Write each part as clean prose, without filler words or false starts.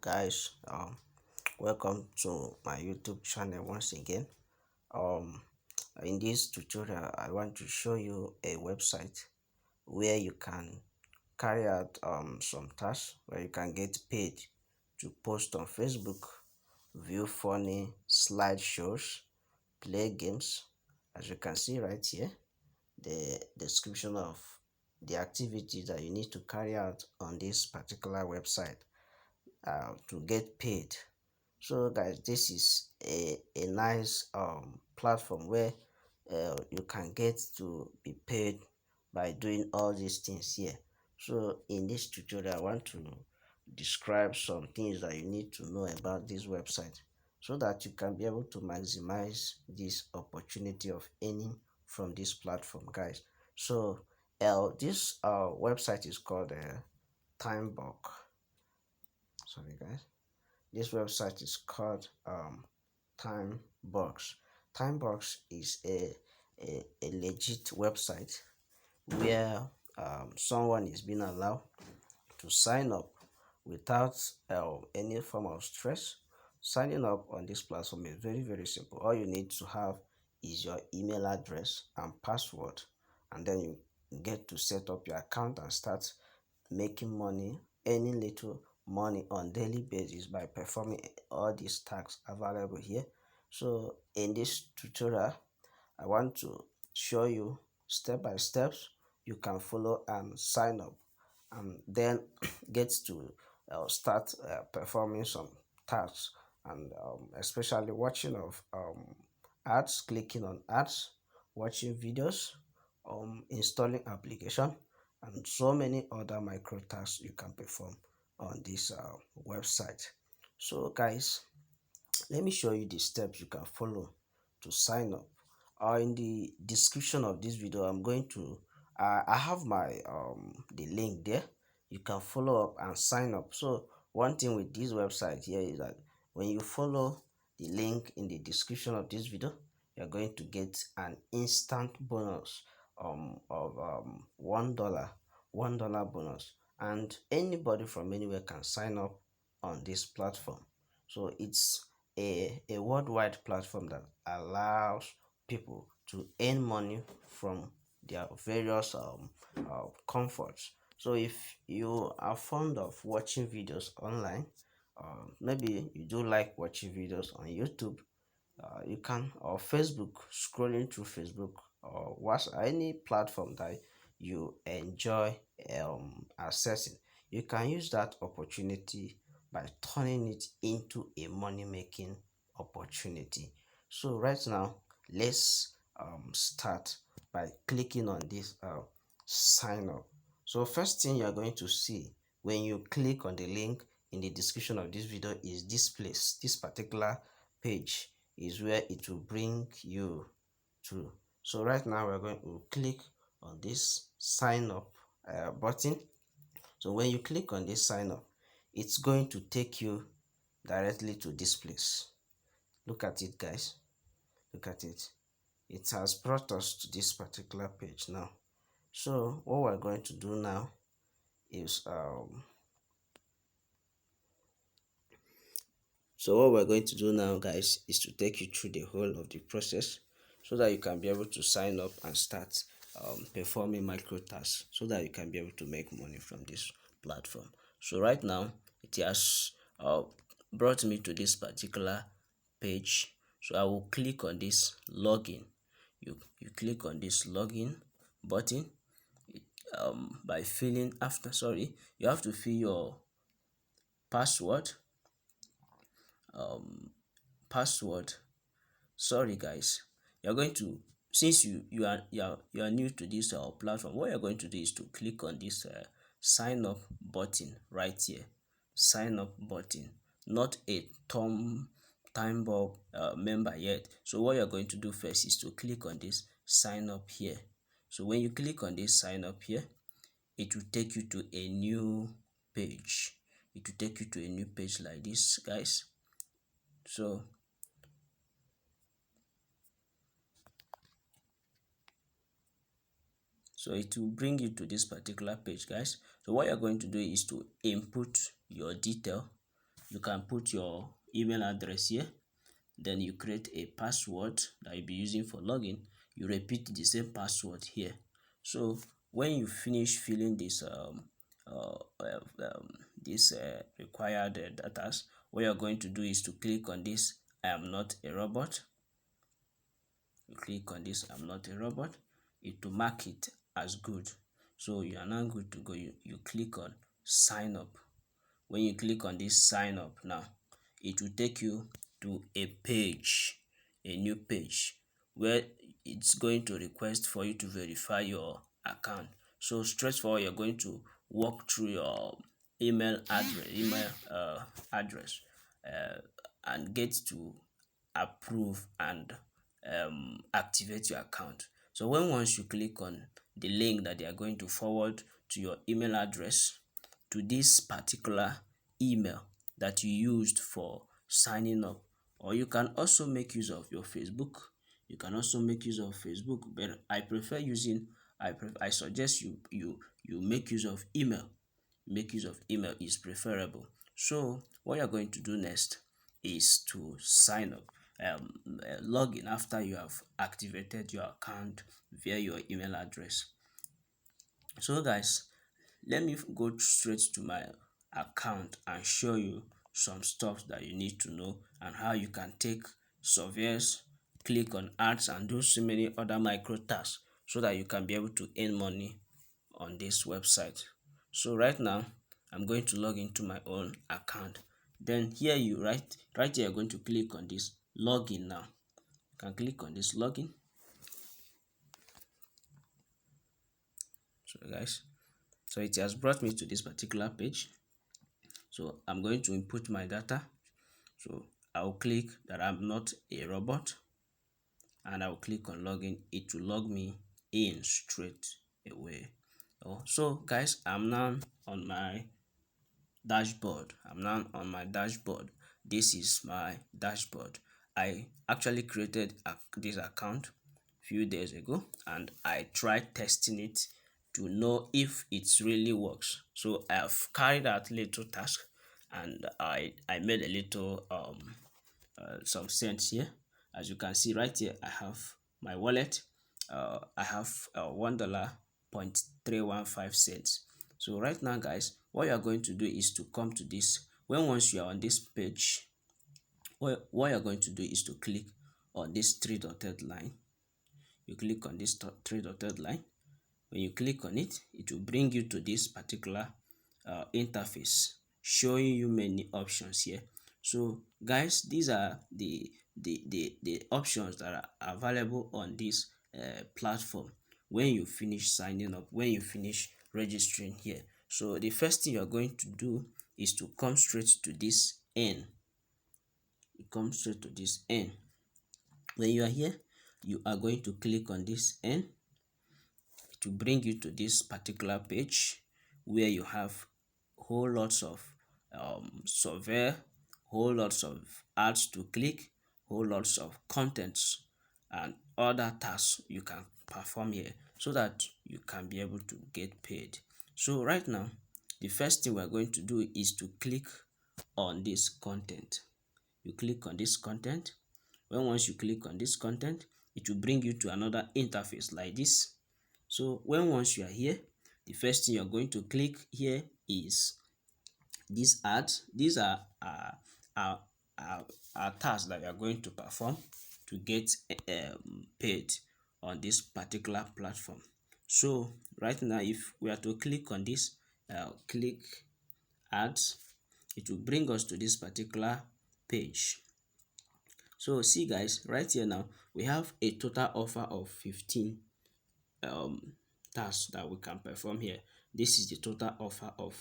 Guys, welcome to my YouTube channel once again. um in this tutorial I want to show you a website where you can carry out some tasks where you can get paid to post on Facebook, view funny slideshows, play games. As you can see right here, the description of the activities that you need to carry out on this particular website to get paid. So guys, this is a nice platform where you can get to be paid by doing all these things here. So in this tutorial I want to describe some things that you need to know about this website so that you can be able to maximize this opportunity of earning from this platform, guys. So this website is called Timebuck. Sorry guys, this website is called Timebucks. Timebucks is a legit website where someone is being allowed to sign up without any form of stress. Signing up on this platform is very simple. All you need to have is your email address and password, and then you get to set up your account and start making money, earning little money on daily basis by performing all these tasks available here. So in this tutorial I want to show you step by steps you can follow and sign up, and then get to start performing some tasks, and especially watching of ads, clicking on ads, watching videos, installing application, and so many other micro tasks you can perform on this website. So guys, let me show you the steps you can follow to sign up. In the description of this video I'm going to I have my the link there. You can follow up and sign up. So one thing with this website here is that when you follow the link in the description of this video, you're going to get an instant bonus of $1 bonus, and anybody from anywhere can sign up on this platform. So it's a worldwide platform that allows people to earn money from their various comforts. So if you are fond of watching videos online, maybe you do like watching videos on YouTube, you can, or Facebook, scrolling through Facebook, or watch any platform that you enjoy accessing, you can use that opportunity by turning it into a money making opportunity. So right now let's start by clicking on this sign up. So first thing you're going to see when you click on the link in the description of this video is this place. This particular page is where it will bring you to. So right now we're going to click on this sign up button. So when you click on this sign up, it's going to take you directly to this place. Look at it, guys. Look at it. It has brought us to this particular page now. So what we're going to do now is guys, is to take you through the whole of the process so that you can be able to sign up and start performing micro tasks so that you can be able to make money from this platform. So right now it has brought me to this particular page. So I will click on this login. You click on this login button. By filling after sorry You have to fill your password. um Password. Sorry guys, you're going to, since you are new to this platform, what you're going to do is to click on this sign up button right here. Sign up button, not a Timebulb member yet. So what you're going to do first is to click on this sign up here. So when you click on this sign up here, it will take you to a new page. It will take you to a new page like this, guys. So it will bring you to this particular page, guys. So what you're going to do is to input your detail. You can put your email address here, then you create a password that you'll be using for login. You repeat the same password here. So when you finish filling this required data, what you're going to do is to click on this I am not a robot. You click on this I'm not a robot, it will mark it as good. So you are now good to go. You click on sign up. When you click on this sign up now, it will take you to a page, a new page, where it's going to request for you to verify your account. So straightforward, you're going to walk through your email address and get to approve and activate your account. So once you click on the link that they are going to forward to your email address, to this particular email that you used for signing up, or you can also make use of your Facebook. You can also make use of Facebook, but I suggest you make use of email. Make use of email is preferable. So what you're going to do next is to sign up, log in after you have activated your account via your email address. So guys, let me go straight to my account and show you some stuff that you need to know and how you can take surveys, click on ads, and do so many other micro tasks so that you can be able to earn money on this website. So right now I'm going to log into my own account. Then here right here you're going to click on this login. Now you can click on this login. So guys, so it has brought me to this particular page. So I'm going to input my data. So I'll click that I'm not a robot, and I'll click on login. It will log me in straight away. So guys, I'm now on my dashboard. This is my dashboard. I actually created this account few days ago, and I tried testing it to know if it really works. So I've carried out little task, and I made a little some cents here. As you can see right here, I have my wallet. I have $1.315. So right now guys, what you are going to do is to come to this. Once you are on this page, what you're going to do is to click on this three dotted line. You click on this three dotted line. When you click on it, it will bring you to this particular interface, showing you many options here. So guys, these are the options that are available on this platform when you finish signing up, when you finish registering here. So the first thing you're going to do is to come straight to this N. You come straight to this N. When you are here, you are going to click on this N to bring you to this particular page where you have whole lots of survey, whole lots of ads to click, whole lots of contents and other tasks you can perform here so that you can be able to get paid. So right now, the first thing we're going to do is to click on this content. You click on this content. Once you click on this content, it will bring you to another interface like this. So once you are here, the first thing you're going to click here is these ads. These are tasks that you are going to perform to get paid on this particular platform. So right now, if we are to click on this click ads, it will bring us to this particular page. So see guys, right here now we have a total offer of 15 tasks that we can perform here. This is the total offer of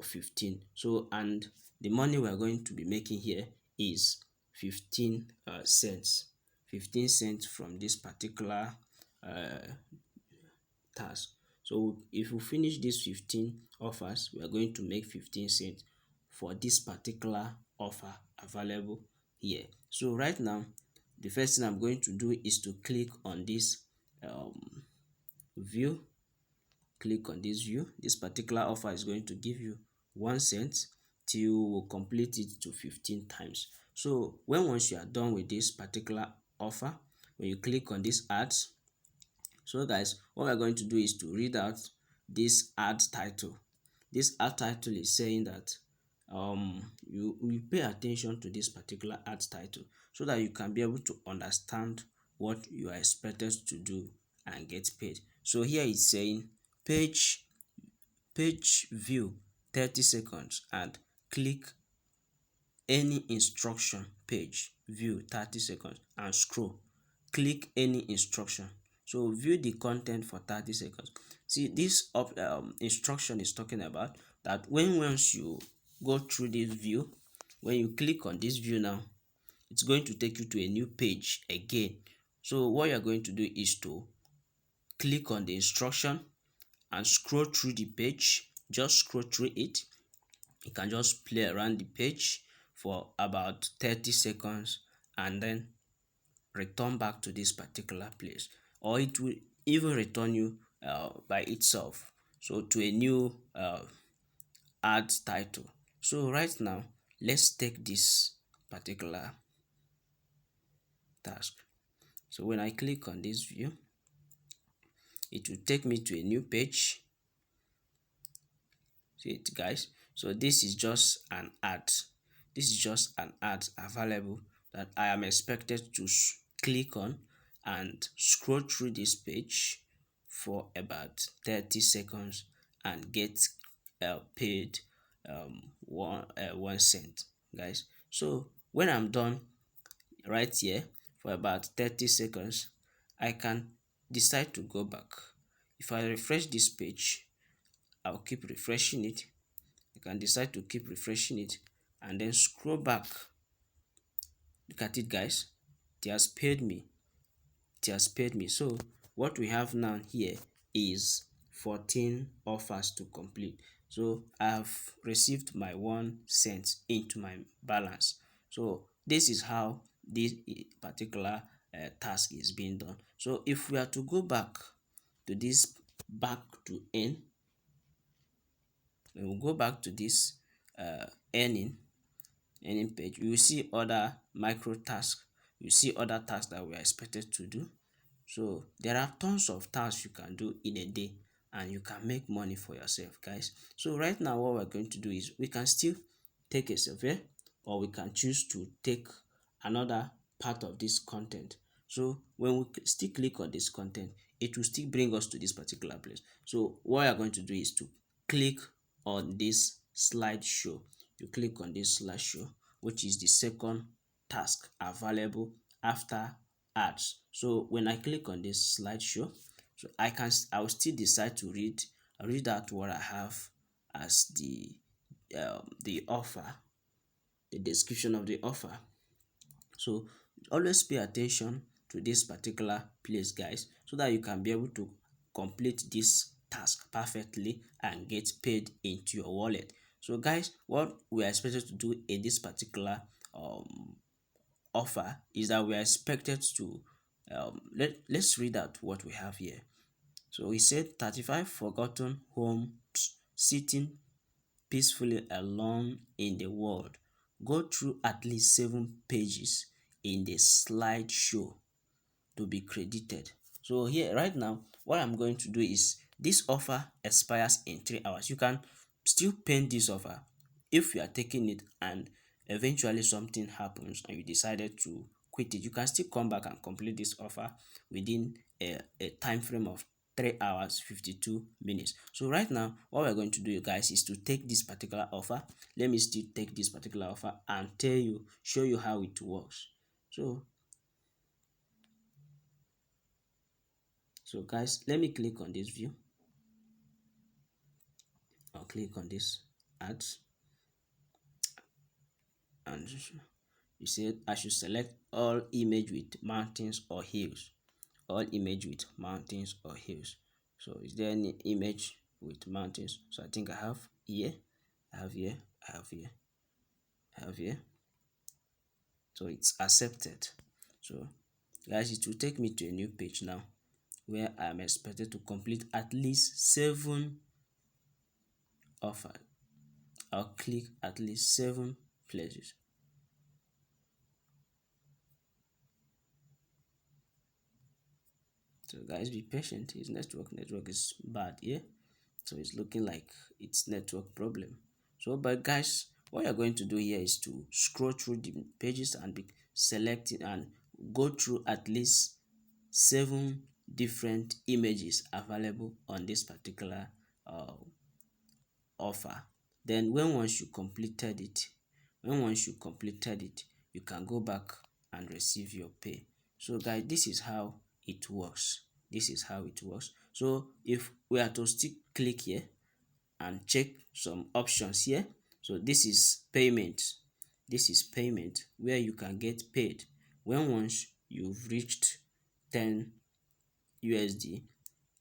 15. So and the money we are going to be making here is 15 cents. 15 cents from this particular task. So if we finish these 15 offers, we are going to make 15 cents for this particular offer available here. So right now, the first thing I'm going to do is to click on this view. Click on this view. This particular offer is going to give you 1 cent till we complete it to 15 times. So when once you are done with this particular offer, when you click on this ads, so guys, what we're going to do is to read out this ad title. This ad title is saying that you will pay attention to this particular ad title so that you can be able to understand what you are expected to do and get paid. So here it's saying page view 30 seconds and click any instruction, page view 30 seconds and scroll, click any instruction. So view the content for 30 seconds. See, this instruction is talking about that when once you go through this view, when you click on this view now, it's going to take you to a new page again. So what you're going to do is to click on the instruction and scroll through the page. Just scroll through it. You can just play around the page for about 30 seconds and then return back to this particular place, or it will even return you by itself, so to a new ad title. So right now, let's take this particular task. So when I click on this view, it will take me to a new page. See it, guys? So this is just an ad. This is just an ad available that I am expected to click on and scroll through this page for about 30 seconds and get paid 1 cent, guys. So when I'm done right here for about 30 seconds, I can decide to go back. If I refresh this page, I'll keep refreshing it. You can decide to keep refreshing it and then scroll back. Look at it, guys. It has paid me. It has paid me. So what we have now here is 14 offers to complete. So I have received my 1 cent into my balance. So this is how this particular task is being done. So if we are to go back to this back to N, we will go back to this earning page. You will see other micro tasks. You see other tasks that we are expected to do. So there are tons of tasks you can do in a day and you can make money for yourself, guys. So right now what we're going to do is we can still take a survey, or we can choose to take another part of this content. So when we still click on this content, it will still bring us to this particular place. So what you're going to do is to click on this slideshow. You click on this slideshow, which is the second task available after ads. So when I click on this slideshow, so I will still decide to read out what I have as the offer, the description of the offer. So always pay attention to this particular place, guys, so that you can be able to complete this task perfectly and get paid into your wallet. So guys, what we are expected to do in this particular offer is that we are expected to let's read out what we have here. So we said 35 forgotten homes sitting peacefully alone in the world. Go through at least 7 pages in the slideshow to be credited. So here right now, what I'm going to do is this offer expires in 3 hours. You can still pen this offer if you are taking it and eventually something happens and you decided to quit it. You can still come back and complete this offer within a time frame of 3 hours 52 minutes. So right now what we're going to do, you guys, is to take this particular offer. Let me still take this particular offer and show you how it works. So guys, let me click on this view. I'll click on this ads, and you said I should select all image with mountains or hills. All image with mountains or hills. So is there any image with mountains? So I think I have here, I have here, I have here, I have here. So it's accepted. So guys, it will take me to a new page now where I am expected to complete at least 7 offers. I'll click at least 7 places. So guys, be patient. His network is bad here. So it's looking like it's network problem. So but guys, what you're going to do here is to scroll through the pages and be selecting and go through at least 7 different images available on this particular uh, offer. Then once you completed it, you can go back and receive your pay. So guys, this is how it works. This is how it works. So if we are to still click here and check some options here, so this is payment. This is payment where you can get paid when once you've reached 10 USD,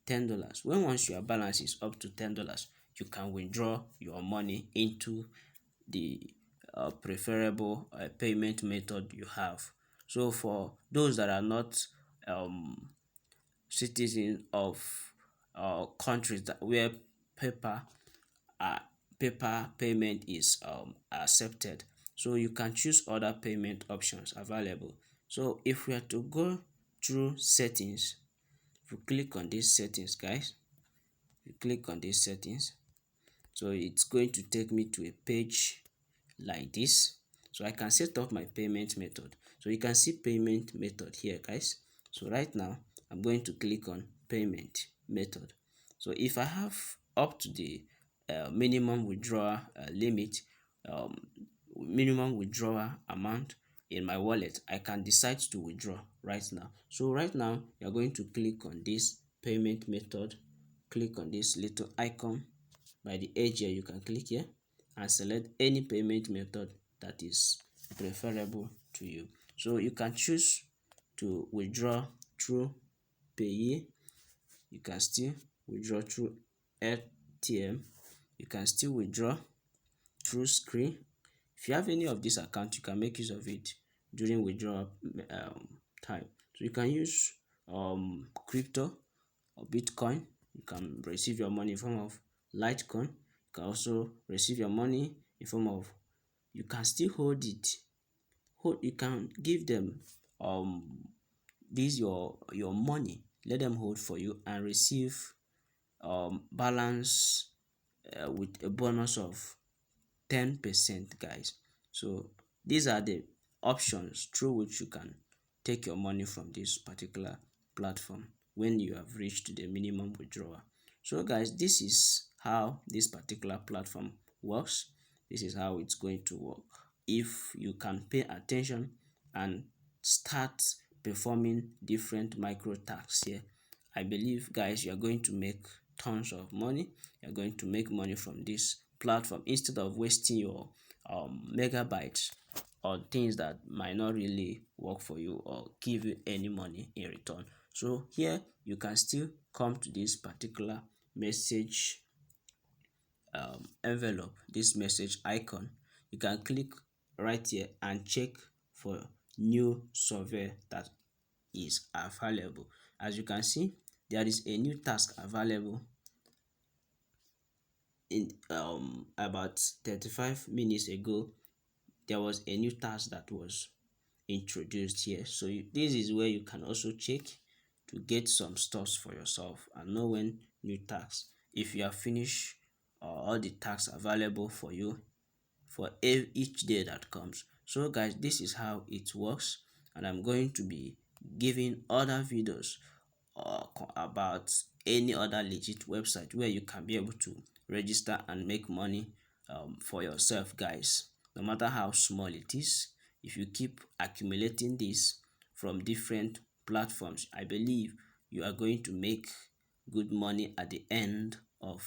$10. When once your balance is up to $10, you can withdraw your money into the preferable payment method you have. So for those that are not citizens of countries that where paper uh, paper payment is accepted, so you can choose other payment options available. So if we are to go through settings, if you click on these settings guys, you click on these settings, so it's going to take me to a page like this. So I can set up my payment method. So you can see payment method here guys. So right now I'm going to click on payment method. So if I have up to the minimum withdrawal limit, um, minimum withdrawal amount in my wallet, I can decide to withdraw right now. So right now you're going to click on this payment method, click on this little icon by the edge here. You can click here and select any payment method that is preferable to you. So you can choose to withdraw through pay. You can still withdraw through ATM. You can still withdraw through screen. If you have any of these accounts, you can make use of it during withdrawal time. So you can use crypto or Bitcoin. You can receive your money in form of Litecoin. You can also receive your money in form of, you can still hold it. You can give them this your money, let them hold for you and receive balance with a bonus of 10% guys. So these are the options through which you can take your money from this particular platform when you have reached the minimum withdrawal. So guys, this is how this particular platform works. This is how it's going to work if you can pay attention and start performing different micro tasks here. I believe guys, you are going to make tons of money. You're going to make money from this platform instead of wasting your megabytes on things that might not really work for you or give you any money in return. So here you can still come to this particular message envelope, this message icon. You can click right here and check for new survey that is available. As you can see, there is a new task available in about 35 minutes ago. There was a new task that was introduced here. So this is where you can also check to get some stuffs for yourself and know when new tasks, if you have finished all the tasks available for you for each day that comes. So guys, this is how it works, and I'm going to be giving other videos about any other legit website where you can be able to register and make money for yourself guys, no matter how small it is. If you keep accumulating this from different platforms, I believe you are going to make good money at the end of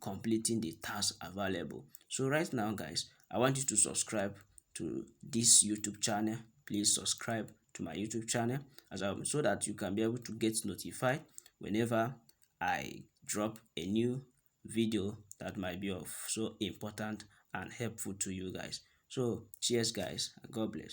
completing the task available. So right now guys, I want you to subscribe to this YouTube channel. Please subscribe to my YouTube channel so that you can be able to get notified whenever I drop a new video that might be of so important and helpful to you guys. So cheers guys, and God bless.